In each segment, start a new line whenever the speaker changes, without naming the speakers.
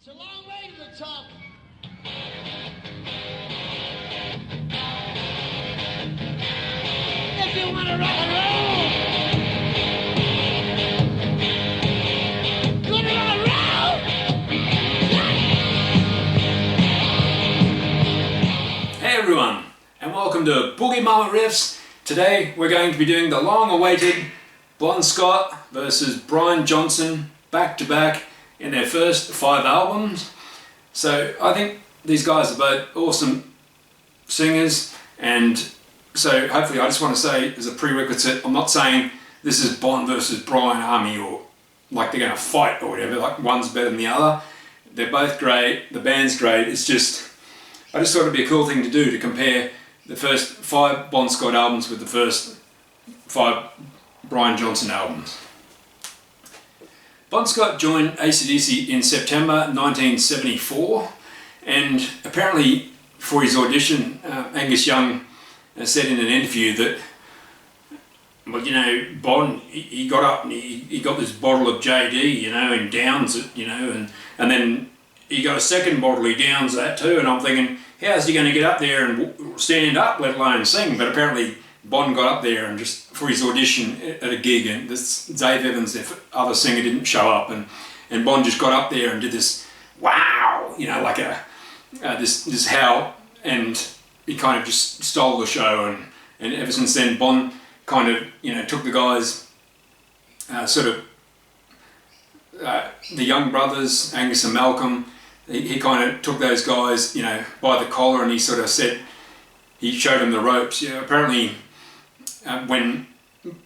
It's a long way to the top. If you want to rock and roll, gonna rock and roll.
Hey everyone, and welcome to Boogie Mama Riffs. Today we're going to be doing the long-awaited Bon Scott versus Brian Johnson back-to-back in their first 5 albums. So I think these guys are both awesome singers, and so hopefully I just want to say as a prerequisite, I'm not saying this is Bon versus Brian Army or like they're going to fight or whatever, like one's better than the other. They're both great, the band's great, it's just, I just thought it'd be a cool thing to do to compare the first 5 Bon Scott albums with the first 5 Brian Johnson albums. Bon Scott joined AC/DC in September 1974, and apparently for his audition, Angus Young said in an interview that, well, you know, Bon, he got up and he got this bottle of JD, you know, and downs it, you know, and then he got a second bottle, he downs that too, and I'm thinking, how's he going to get up there and stand up, let alone sing? But apparently Bon got up there and just for his audition at a gig, and this Dave Evans, their other singer, didn't show up, and Bon just got up there and did this wow, you know, like this howl, and he kind of just stole the show, and ever since then Bon kind of, you know, took the guys, the young brothers, Angus and Malcolm, he kind of took those guys, you know, by the collar, and he sort of said, he showed them the ropes. Yeah, apparently when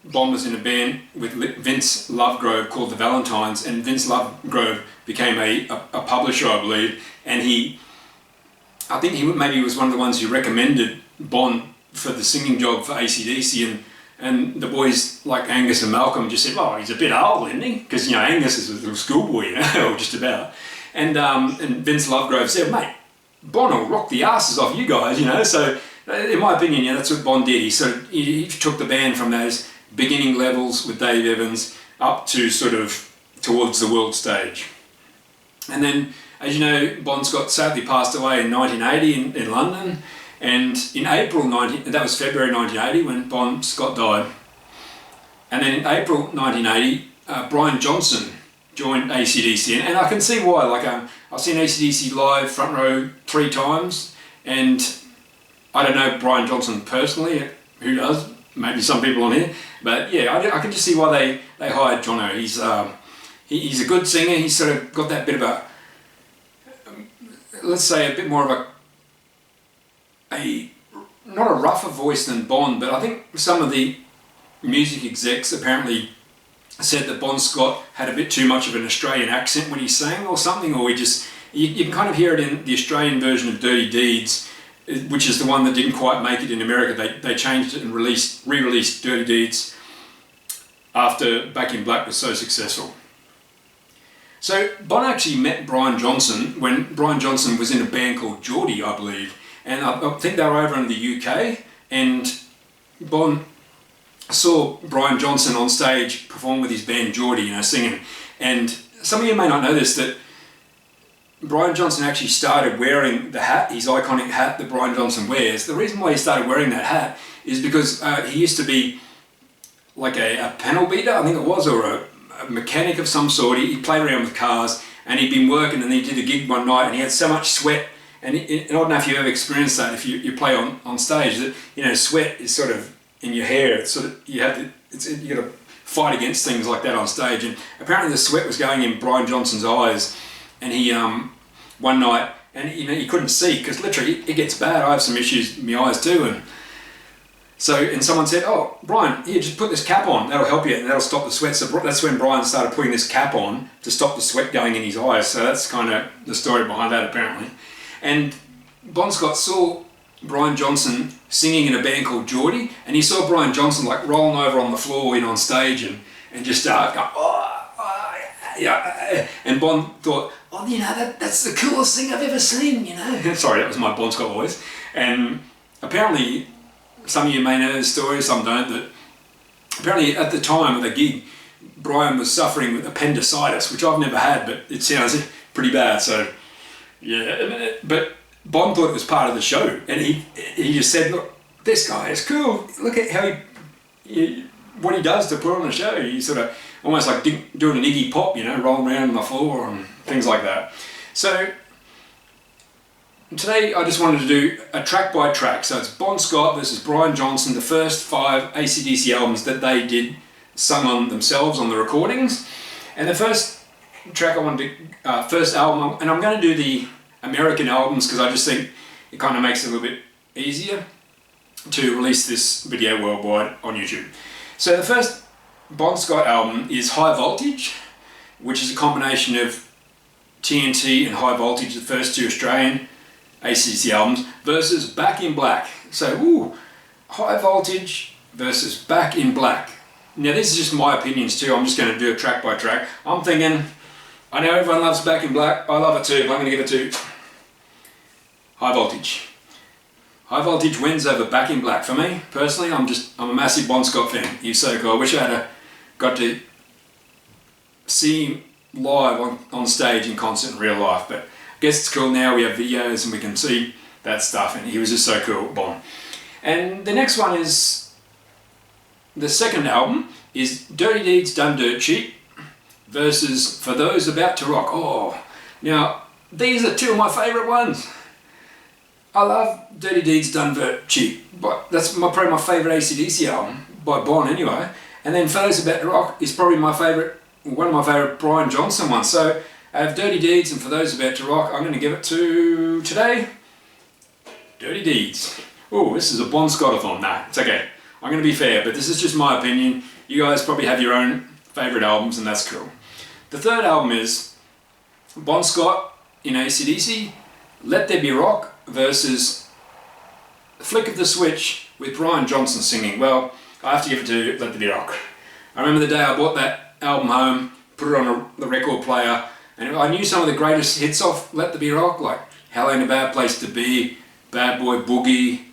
Bon was in a band with Vince Lovegrove called the Valentines, and Vince Lovegrove became a publisher, I believe, and I think he maybe was one of the ones who recommended Bon for the singing job for AC/DC, and the boys like Angus and Malcolm just said, "Oh, he's a bit old, isn't he?" Because, you know, Angus is a little schoolboy, you know, or just about. And Vince Lovegrove said, "Mate, Bon will rock the asses off you guys, you know." So in my opinion, yeah, that's what Bon did. He took the band from those beginning levels with Dave Evans up to sort of towards the world stage. And then, as you know, Bon Scott sadly passed away in 1980 in London, and in that was February 1980 when Bon Scott died. And then in April 1980, Brian Johnson joined AC/DC, and I can see why. Like, I've seen AC/DC live front row 3 times, and I don't know Brian Johnson personally. Who does? Maybe some people on here, but yeah, I can just see why they hired Jono. He's a good singer. He's sort of got that bit of a, let's say, a bit more of a not a rougher voice than Bon, but I think some of the music execs apparently said that Bon Scott had a bit too much of an Australian accent when he sang or something, or you can kind of hear it in the Australian version of Dirty Deeds, which is the one that didn't quite make it in America. They changed it and re-released Dirty Deeds after Back in Black was so successful. So Bon actually met Brian Johnson when Brian Johnson was in a band called Geordie, I believe, and I think they were over in the UK, and Bon saw Brian Johnson on stage perform with his band Geordie, you know, singing. And some of you may not know this, that Brian Johnson actually started wearing the hat, his iconic hat that Brian Johnson wears. The reason why he started wearing that hat is because he used to be like a panel beater, I think it was, or a mechanic of some sort. He played around with cars, and he'd been working, and he did a gig one night, and he had so much sweat. And I don't know if you've ever experienced that, if you play on stage, that, you know, sweat is sort of in your hair. It's sort of, you got to fight against things like that on stage. And apparently the sweat was going in Brian Johnson's eyes, and he one night, and you know, he couldn't see, because literally it gets bad. I have some issues with my eyes too, and someone said, "Oh, Brian, here, just put this cap on. That'll help you, and that'll stop the sweat." So that's when Brian started putting this cap on to stop the sweat going in his eyes. So that's kind of the story behind that, apparently. And Bon Scott saw Brian Johnson singing in a band called Geordie, and he saw Brian Johnson like rolling over on the floor on stage and just going, yeah. And Bon thought, "Oh, you know, that's the coolest thing I've ever seen, you know." Sorry, that was my Bon Scott voice. And apparently, some of you may know the story, some don't, that apparently at the time of the gig, Brian was suffering with appendicitis, which I've never had, but it sounds pretty bad. So yeah, but Bond thought it was part of the show, and he just said, look, this guy is cool. Look at how what he does to put on a show. He sort of almost like doing an Iggy Pop, rolling around on the floor and things like that. So today I just wanted to do a track by track. So it's Bon Scott versus Brian Johnson, the first 5 AC/DC albums that they did sung on themselves on the recordings. And the first track I wanted to, first album, and I'm going to do the American albums because I just think it kind of makes it a little bit easier to release this video worldwide on YouTube. So the first Bon Scott album is High Voltage, which is a combination of TNT and High Voltage, the first 2 Australian AC/DC albums, versus Back in Black. So, High Voltage versus Back in Black. Now this is just my opinions too, I'm just going to do it track by track. I'm thinking, I know everyone loves Back in Black, I love it too, but I'm going to give it to High Voltage. High Voltage wins over Back in Black. For me, personally, I'm a massive Bon Scott fan. He's so cool. I wish I had got to see him live on stage in concert in real life, but I guess it's cool now, we have videos and we can see that stuff, and he was just so cool, Bon. And the next one is, the second album is Dirty Deeds Done Dirt Cheap versus For Those About to Rock. Oh, now these are 2 of my favourite ones. I love Dirty Deeds Done Dirt Cheap, but that's probably my favourite AC/DC album by Bon anyway. And then For Those About to Rock is probably one of my favourite Brian Johnson ones. So I have Dirty Deeds and For Those About to Rock. I'm going to give it to today Dirty Deeds. Oh, this is a Bon Scott-a-thon. Nah, it's okay. I'm going to be fair, but this is just my opinion. You guys probably have your own favourite albums, and that's cool. The third album is Bon Scott in AC/DC, Let There Be Rock versus Flick of the Switch with Brian Johnson singing. Well, I have to give it to Let There Be Rock. I remember the day I bought that album home, put it on the record player, and I knew some of the greatest hits off Let There Be Rock, like Hell Ain't a Bad Place to Be, Bad Boy Boogie,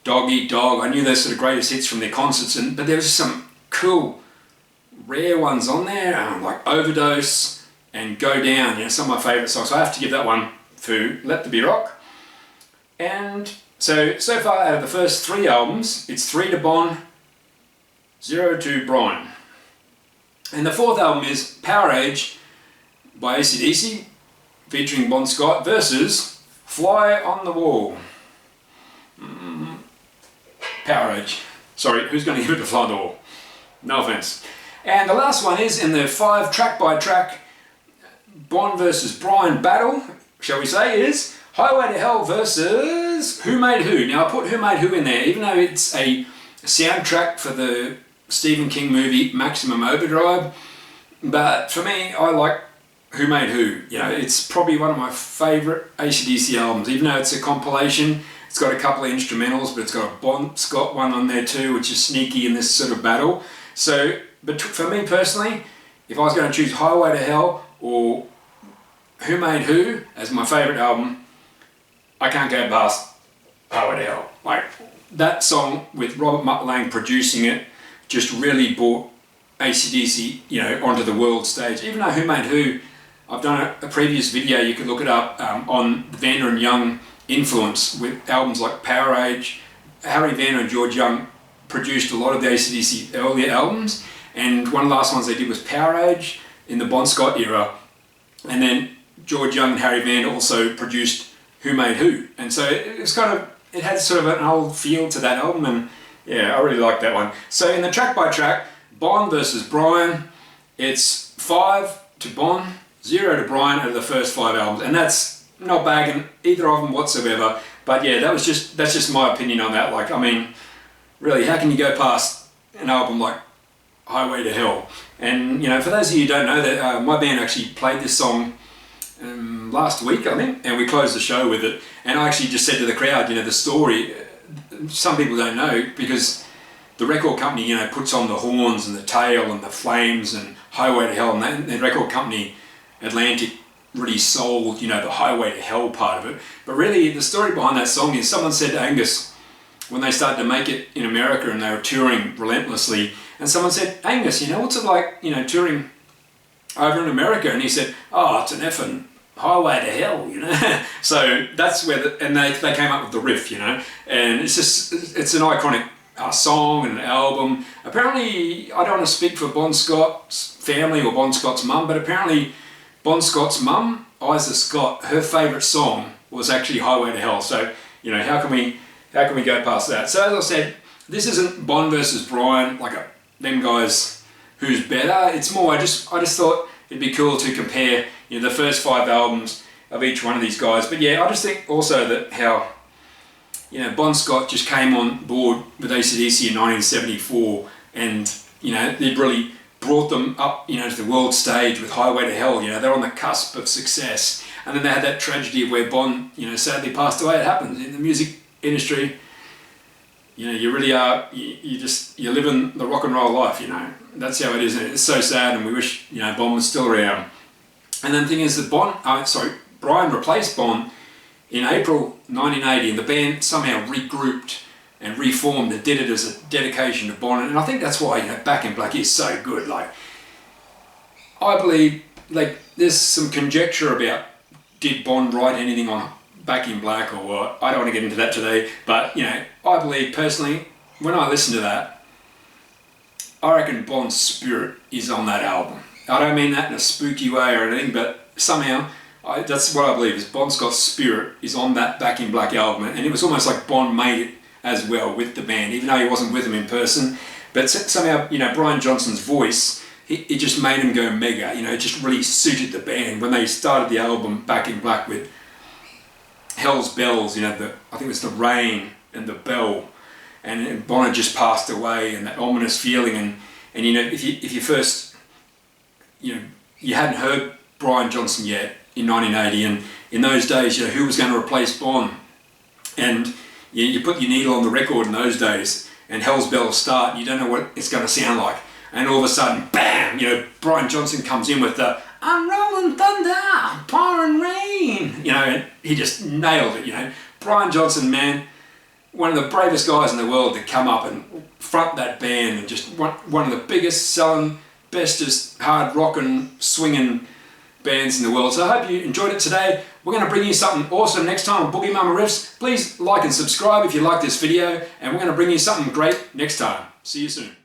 Dog Eat Dog. I knew those sort of greatest hits from their concerts, but there was just some cool, rare ones on there, like Overdose and Go Down, some of my favourite songs. So I have to give that one to Let There Be Rock. And so far out of the first 3 albums, it's 3 to Bon, 0 to Brian. And the 4th album is Power Age by AC/DC, featuring Bon Scott versus Fly on the Wall. Power Age. Sorry, who's going to give it to Fly on the Wall? No offense. And the last one is in the 5 track by track Bon versus Brian battle, shall we say, is Highway to Hell versus Who Made Who. Now I put Who Made Who in there, even though it's a soundtrack for the Stephen King movie Maximum Overdrive, but for me, I like Who Made Who. It's probably one of my favourite AC/DC albums, even though it's a compilation. It's got a couple of instrumentals, but it's got a Bon Scott one on there too, which is sneaky in this sort of battle. So, but for me personally, if I was going to choose Highway to Hell or Who Made Who as my favourite album, I can't go past Highway to Hell. Like, that song with Robert Mutt Lange producing it just really brought AC/DC, onto the world stage. Even though Who Made Who, I've done a previous video, you can look it up, on the Vander and Young influence with albums like Power Age. Harry Vander and George Young produced a lot of the AC/DC earlier albums, and one of the last ones they did was Power Age in the Bon Scott era, and then George Young and Harry Vander also produced Who Made Who, and so it had sort of an old feel to that album, and yeah, I really like that one. So in the track by track, Bon versus Brian, it's 5 to Bon, 0 to Brian out of the first 5 albums, and that's not bagging either of them whatsoever, but yeah, that's just my opinion on that. Like, I mean, really, how can you go past an album like Highway to Hell? And for those of you who don't know, that my band actually played this song last week, I think, and we closed the show with it. And I actually just said to the crowd, the story. Some people don't know because the record company, puts on the horns and the tail and the flames and Highway to Hell, and the record company Atlantic really sold, the Highway to Hell part of it. But really, the story behind that song is someone said to Angus, when they started to make it in America and they were touring relentlessly, and someone said, Angus, what's it like, touring over in America, and he said, "Oh, it's an effing highway to hell," you know. So that's where, and they came up with the riff, you know, and it's an iconic song and an album. Apparently, I don't want to speak for Bon Scott's family or Bon Scott's mum, but apparently Bon Scott's mum, Isa Scott, her favourite song was actually Highway to Hell. So, you know, how can we go past that? So as I said, this isn't Bon versus Brian, like them guys who's better. It's more, I just thought it'd be cool to compare, you know, the first 5 albums of each one of these guys. But yeah, I just think also that how, you know, Bon Scott just came on board with AC/DC in 1974, and, you know, they'd really brought them up, you know, to the world stage with Highway to Hell. You know, they're on the cusp of success. And then they had that tragedy of where Bon, you know, sadly passed away. It happens in the music industry. You know, you really are, you're living the rock and roll life, you know. That's how it is, and it's so sad, and we wish, you know, Bon was still around. And then the thing is that Brian replaced Bon in April 1980, and the band somehow regrouped and reformed and did it as a dedication to Bon. And I think that's why, you know, Back in Black is so good. Like, I believe, like, there's some conjecture about, did Bon write anything on Back in Black or what? I don't want to get into that today, but, you know, I believe personally, when I listen to that, I reckon Bon's spirit is on that album. I don't mean that in a spooky way or anything, but somehow, that's what I believe, is Bon Scott's spirit is on that Back in Black album. And it was almost like Bon made it as well with the band, even though he wasn't with them in person. But somehow, you know, Brian Johnson's voice, it just made him go mega. You know, it just really suited the band. When they started the album Back in Black with Hell's Bells, you know, I think it was the rain and the bell, and Bon had just passed away, and that ominous feeling, and you know, if you first, you know, you hadn't heard Brian Johnson yet in 1980, and in those days, you know, who was going to replace Bon? And you put your needle on the record in those days, and Hell's Bells start, and you don't know what it's going to sound like, and all of a sudden, bam! You know, Brian Johnson comes in with the "I'm rolling thunder, pouring rain," you know, and he just nailed it. You know, Brian Johnson, man, one of the bravest guys in the world to come up and front that band, and just one of the biggest selling, bestest hard rockin', swinging bands in the world. So I hope you enjoyed it today. We're going to bring you something awesome next time on Boogie Mama Riffs. Please like and subscribe if you like this video, and we're going to bring you something great next time. See you soon.